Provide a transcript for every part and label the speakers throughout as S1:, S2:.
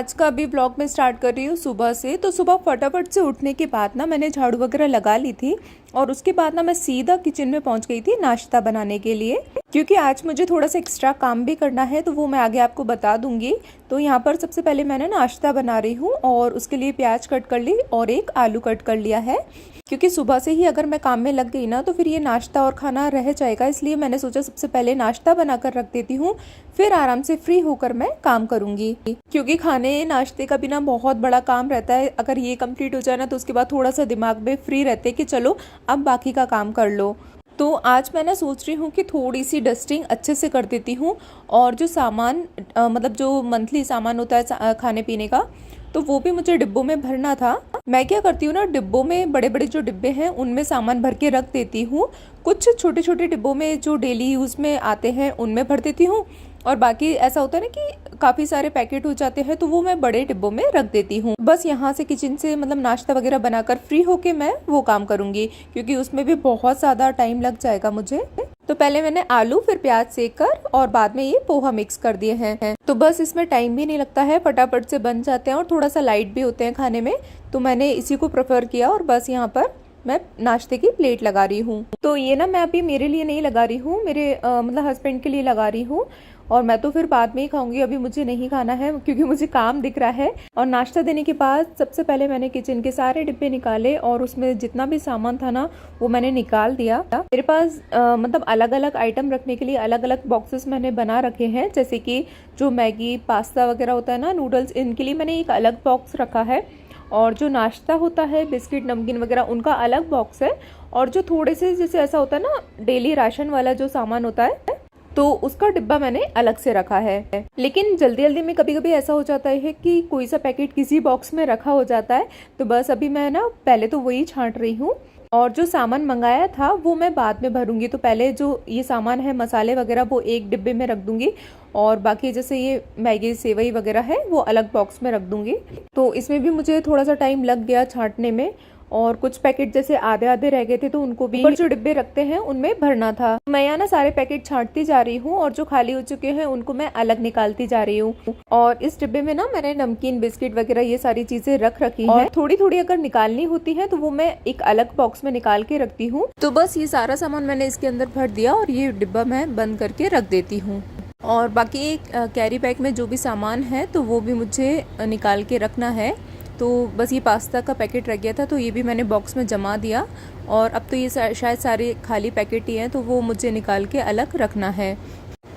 S1: आज का अभी ब्लॉग में स्टार्ट कर रही हूँ सुबह से। तो सुबह फटाफट से उठने के बाद ना मैंने झाड़ू वगैरह लगा ली थी और उसके बाद ना मैं सीधा किचन में पहुँच गई थी नाश्ता बनाने के लिए, क्योंकि आज मुझे थोड़ा सा एक्स्ट्रा काम भी करना है तो वो मैं आगे आपको बता दूंगी। तो यहाँ पर सबसे पहले मैंने नाश्ता बना रही हूँ और उसके लिए प्याज कट कर ली और एक आलू कट कर लिया है, क्योंकि सुबह से ही अगर मैं काम में लग गई ना तो फिर ये नाश्ता और खाना रह जाएगा। इसलिए मैंने सोचा सबसे पहले नाश्ता बना कर रख देती हूँ, फिर आराम से फ्री होकर मैं काम करूंगी, क्योंकि खाने नाश्ते का भी ना बहुत बड़ा काम रहता है। अगर ये कंप्लीट हो जाए ना तो उसके बाद थोड़ा सा दिमाग में फ्री रहते कि चलो अब बाकी का काम कर लो। तो आज मैं ना सोच रही हूँ कि थोड़ी सी डस्टिंग अच्छे से कर देती हूँ और जो सामान मतलब जो मंथली सामान होता है खाने पीने का, तो वो भी मुझे डिब्बों में भरना था। मैं क्या करती हूँ ना, डिब्बों में बड़े बड़े जो डिब्बे हैं उनमें सामान भर के रख देती हूँ। कुछ छोटे छोटे डिब्बों में जो डेली यूज़ में आते हैं उनमें भर देती हूँ, और बाकी ऐसा होता है ना कि काफ़ी सारे पैकेट हो जाते हैं तो वो मैं बड़े डिब्बों में रख देती हूँ। बस यहाँ से किचन से मतलब नाश्ता वगैरह बनाकर फ्री होके मैं वो काम करूँगी, क्योंकि उसमें भी बहुत ज़्यादा टाइम लग जाएगा मुझे। तो पहले मैंने आलू फिर प्याज सेक कर और बाद में ये पोहा मिक्स कर दिए हैं। तो बस इसमें टाइम भी नहीं लगता है, फटाफट से बन जाते हैं और थोड़ा सा लाइट भी होते हैं खाने में, तो मैंने इसी को प्रेफर किया। और बस यहाँ पर मैं नाश्ते की प्लेट लगा रही हूँ। तो ये ना मैं अभी मेरे लिए नहीं लगा रही हूँ, मेरे मतलब हस्बैंड के लिए लगा रही हूँ, और मैं तो फिर बाद में ही खाऊंगी, अभी मुझे नहीं खाना है क्योंकि मुझे काम दिख रहा है। और नाश्ता देने के बाद सबसे पहले मैंने किचन के सारे डिब्बे निकाले और उसमें जितना भी सामान था ना वो मैंने निकाल दिया। मेरे पास मतलब अलग अलग आइटम रखने के लिए अलग अलग बॉक्सेस मैंने बना रखे हैं, जैसे कि जो मैगी पास्ता वगैरह होता है ना, नूडल्स, इनके लिए मैंने एक अलग बॉक्स रखा है, और जो नाश्ता होता है बिस्किट नमकीन वगैरह उनका अलग बॉक्स है, और जो थोड़े से जैसे ऐसा होता है ना डेली राशन वाला जो सामान होता है तो उसका डिब्बा मैंने अलग से रखा है। लेकिन जल्दी जल्दी में कभी कभी ऐसा हो जाता है कि कोई सा पैकेट किसी बॉक्स में रखा हो जाता है, तो बस अभी मैं ना पहले तो वही छांट रही हूँ, और जो सामान मंगाया था वो मैं बाद में भरूंगी। तो पहले जो ये सामान है मसाले वगैरह वो एक डिब्बे में रख दूंगी, और बाकी जैसे ये मैगी सेवई वगैरह है वो अलग बॉक्स में रख दूंगी। तो इसमें भी मुझे थोड़ा सा टाइम लग गया छांटने में, और कुछ पैकेट जैसे आधे आधे रह गए थे तो उनको भी जो डिब्बे रखते हैं उनमें भरना था। मैं यहाँ ना सारे पैकेट छांटती जा रही हूँ और जो खाली हो चुके हैं उनको मैं अलग निकालती जा रही हूँ। और इस डिब्बे में ना मैंने नमकीन बिस्किट वगैरह ये सारी चीजें रख रखी हैं। थोड़ी थोड़ी अगर निकालनी होती है तो वो मैं एक अलग बॉक्स में निकाल के रखती हूँ। तो बस ये सारा सामान मैंने इसके अंदर भर दिया और ये डिब्बा मैं बंद करके रख देती हूँ। और बाकी कैरी बैग में जो भी सामान है तो वो भी मुझे निकाल के रखना है। तो बस ये पास्ता का पैकेट रह गया था तो ये भी मैंने बॉक्स में जमा दिया, और अब तो ये शायद सारे खाली पैकेट ही हैं तो वो मुझे निकाल के अलग रखना है।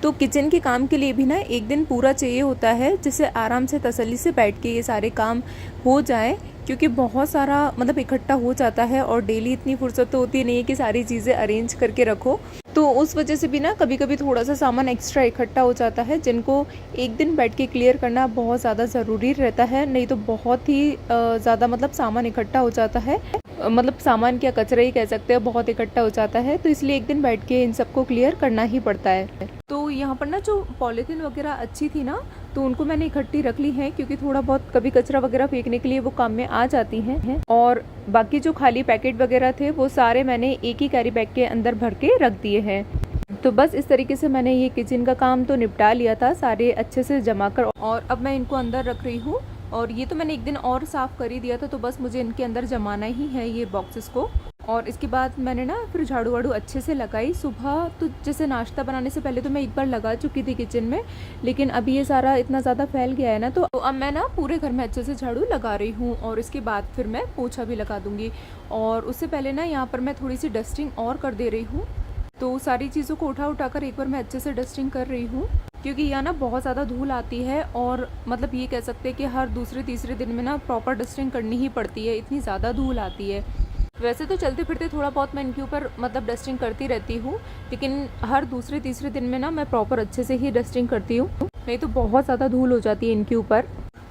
S1: तो किचन के काम के लिए भी ना एक दिन पूरा चाहिए होता है, जिससे आराम से तसल्ली से बैठ के ये सारे काम हो जाए, क्योंकि बहुत सारा मतलब इकट्ठा हो जाता है और डेली इतनी फुर्सत तो होती नहीं है कि सारी चीज़ें अरेंज करके रखो। तो उस वजह से भी ना कभी कभी थोड़ा सा सामान एक्स्ट्रा इकट्ठा हो जाता है, जिनको एक दिन बैठ के क्लियर करना बहुत ज़्यादा ज़रूरी रहता है, नहीं तो बहुत ही ज़्यादा मतलब सामान इकट्ठा हो जाता है। मतलब सामान क्या, कचरा ही कह सकते हैं, बहुत इकट्ठा हो जाता है, तो इसलिए एक दिन बैठ के इन सबको क्लियर करना ही पड़ता है। तो यहाँ पर ना जो पॉलीथीन वगैरह अच्छी थी ना तो उनको मैंने इकट्ठी रख ली है, क्योंकि थोड़ा बहुत कभी कचरा वगैरह फेंकने के लिए वो काम में आ जाती हैं। और बाकी जो खाली पैकेट वगैरह थे वो सारे मैंने एक ही कैरी बैग के अंदर भर के रख दिए हैं। तो बस इस तरीके से मैंने ये किचन का काम तो निपटा लिया था सारे अच्छे से जमा कर, और अब मैं इनको अंदर रख रही हूँ। और ये तो मैंने एक दिन और साफ़ कर ही दिया था, तो बस मुझे इनके अंदर जमाना ही है ये बॉक्सेस को। और इसके बाद मैंने ना फिर झाड़ू वाड़ू अच्छे से लगाई। सुबह तो जैसे नाश्ता बनाने से पहले तो मैं एक बार लगा चुकी थी किचन में, लेकिन अभी ये सारा इतना ज़्यादा फैल गया है ना, तो अब मैं ना पूरे घर में अच्छे से झाड़ू लगा रही हूँ, और इसके बाद फिर मैं पोछा भी लगा दूँगी। और उससे पहले ना यहाँ पर मैं थोड़ी सी डस्टिंग और कर दे रही हूँ। तो सारी चीज़ों को उठा कर एक बार मैं अच्छे से डस्टिंग कर रही हूँ, क्योंकि यहाँ ना बहुत ज़्यादा धूल आती है, और मतलब ये कह सकते हैं कि हर दूसरे तीसरे दिन में ना प्रॉपर डस्टिंग करनी ही पड़ती है, इतनी ज़्यादा धूल आती है। वैसे तो चलते फिरते थोड़ा बहुत मैं इनके ऊपर मतलब डस्टिंग करती रहती हूँ, लेकिन हर दूसरे तीसरे दिन में ना मैं प्रॉपर अच्छे से ही डस्टिंग करती हूँ, नहीं तो बहुत ज़्यादा धूल हो जाती है इनके ऊपर।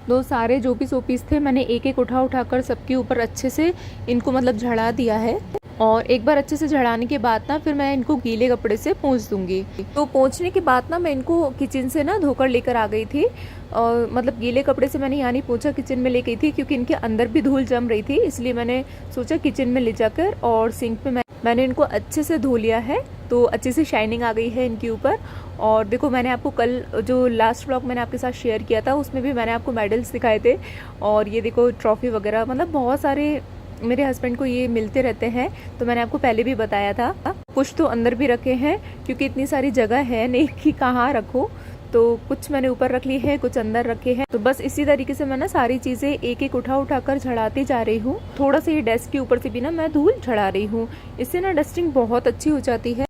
S1: तो सारे जो भी शोपीस थे मैंने एक एक उठा कर सबके ऊपर अच्छे से इनको मतलब झड़ा दिया है, और एक बार अच्छे से झड़ाने के बाद ना फिर मैं इनको गीले कपड़े से पोंछ दूंगी। तो पोंछने के बाद ना मैं इनको किचन से ना धोकर लेकर आ गई थी, और मतलब गीले कपड़े से मैंने यहाँ नहीं पोंछा, किचन में ले गई थी, क्योंकि इनके अंदर भी धूल जम रही थी, इसलिए मैंने सोचा किचन में ले जाकर और सिंक पे मैंने इनको अच्छे से धो लिया है। तो अच्छे से शाइनिंग आ गई है इनके ऊपर। और देखो मैंने आपको कल जो लास्ट व्लॉग मैंने आपके साथ शेयर किया था उसमें भी मैंने आपको मेडल्स दिखाए थे, और ये देखो ट्रॉफी वगैरह, मतलब बहुत सारे मेरे हस्बैंड को ये मिलते रहते हैं, तो मैंने आपको पहले भी बताया था। कुछ तो अंदर भी रखे हैं क्योंकि इतनी सारी जगह है नहीं कि कहाँ रखो, तो कुछ मैंने ऊपर रख ली है, कुछ अंदर रखे हैं। तो बस इसी तरीके से मैं ना सारी चीज़ें एक एक उठा कर झड़ाती जा रही हूँ। थोड़ा सा ये डेस्क के ऊपर से भी ना मैं धूल झड़ा रही हूँ, इससे ना डस्टिंग बहुत अच्छी हो जाती है।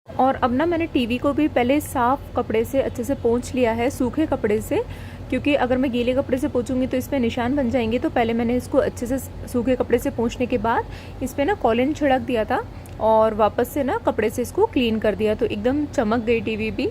S1: और अब ना मैंने टीवी को भी पहले साफ कपड़े से अच्छे से पोंछ लिया है, सूखे कपड़े से, क्योंकि अगर मैं गीले कपड़े से पोंछूंगी तो इस पे निशान बन जाएंगे। तो पहले मैंने इसको अच्छे से सूखे कपड़े से पोंछने के बाद इस पे ना कॉलिन छिड़क दिया था और वापस से ना कपड़े से इसको क्लीन कर दिया, तो एकदम चमक गई टीवी भी।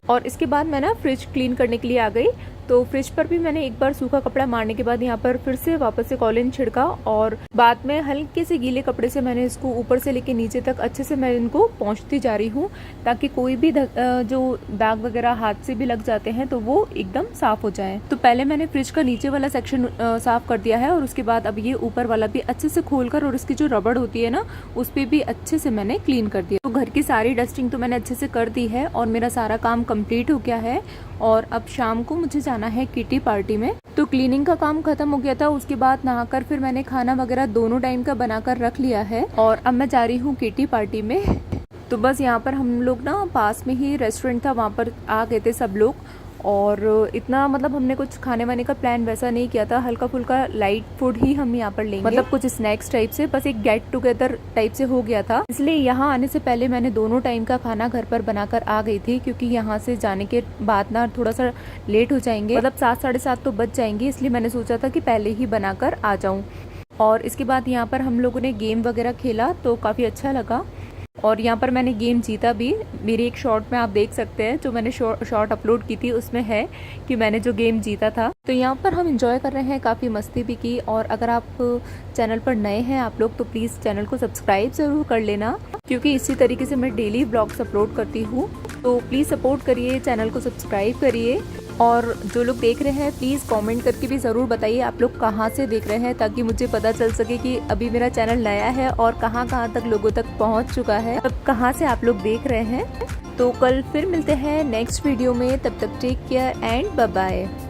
S1: और इसके बाद मैं ना फ्रिज क्लीन करने के लिए आ गई। तो फ्रिज पर भी मैंने एक बार सूखा कपड़ा मारने के बाद यहाँ पर फिर से वापस से कॉलिन छिड़का, और बाद में हल्के से गीले कपड़े से मैंने इसको ऊपर से लेके नीचे तक अच्छे से मैं इनको पोंछती जा रही हूँ, ताकि कोई भी जो दाग वगैरह हाथ से भी लग जाते हैं तो वो एकदम साफ हो जाए। तो पहले मैंने फ्रिज का नीचे वाला सेक्शन साफ कर दिया है, और उसके बाद अब ये ऊपर वाला भी अच्छे से खोलकर, और इसकी जो रबड़ होती है ना उस पर भी अच्छे से मैंने क्लीन कर दिया। तो घर की सारी डस्टिंग तो मैंने अच्छे से कर दी है और मेरा सारा काम कंप्लीट हो गया है। और अब शाम को मुझे जाना है किटी पार्टी में, तो क्लीनिंग का काम खत्म हो गया था। उसके बाद नहाकर फिर मैंने खाना वगैरह दोनों टाइम का बनाकर रख लिया है, और अब मैं जा रही हूँ किटी पार्टी में। तो बस यहाँ पर हम लोग ना पास में ही रेस्टोरेंट था, वहाँ पर आ गए थे सब लोग, और इतना मतलब हमने कुछ खाने वाने का प्लान वैसा नहीं किया था, हल्का फुल्का लाइट फूड ही हम यहाँ पर लेंगे, मतलब कुछ स्नैक्स टाइप से, बस एक गेट टुगेदर टाइप से हो गया था। इसलिए यहाँ आने से पहले मैंने दोनों टाइम का खाना घर पर बनाकर आ गई थी, क्योंकि यहाँ से जाने के बाद ना थोड़ा सा लेट हो जाएंगे, मतलब 7 साढ़े 7 तो बज जाएंगे, इसलिए मैंने सोचा था कि पहले ही बनाकर आ जाऊँ। और इसके बाद यहाँ पर हम लोगों ने गेम वगैरह खेला तो काफ़ी अच्छा लगा, और यहाँ पर मैंने गेम जीता भी। मेरी एक शॉर्ट में आप देख सकते हैं, जो मैंने शॉर्ट अपलोड की थी उसमें है कि मैंने जो गेम जीता था। तो यहाँ पर हम एंजॉय कर रहे हैं, काफ़ी मस्ती भी की। और अगर आप चैनल पर नए हैं आप लोग, तो प्लीज़ चैनल को सब्सक्राइब ज़रूर कर लेना, क्योंकि इसी तरीके से मैं डेली व्लॉग्स अपलोड करती हूँ। तो प्लीज़ सपोर्ट करिए, चैनल को सब्सक्राइब करिए। और जो लोग देख रहे हैं प्लीज़ कमेंट करके भी ज़रूर बताइए आप लोग कहाँ से देख रहे हैं, ताकि मुझे पता चल सके कि अभी मेरा चैनल नया है और कहाँ तक लोगों तक पहुँच चुका है, अब कहाँ से आप लोग देख रहे हैं। तो कल फिर मिलते हैं नेक्स्ट वीडियो में, तब तक take care and bye bye.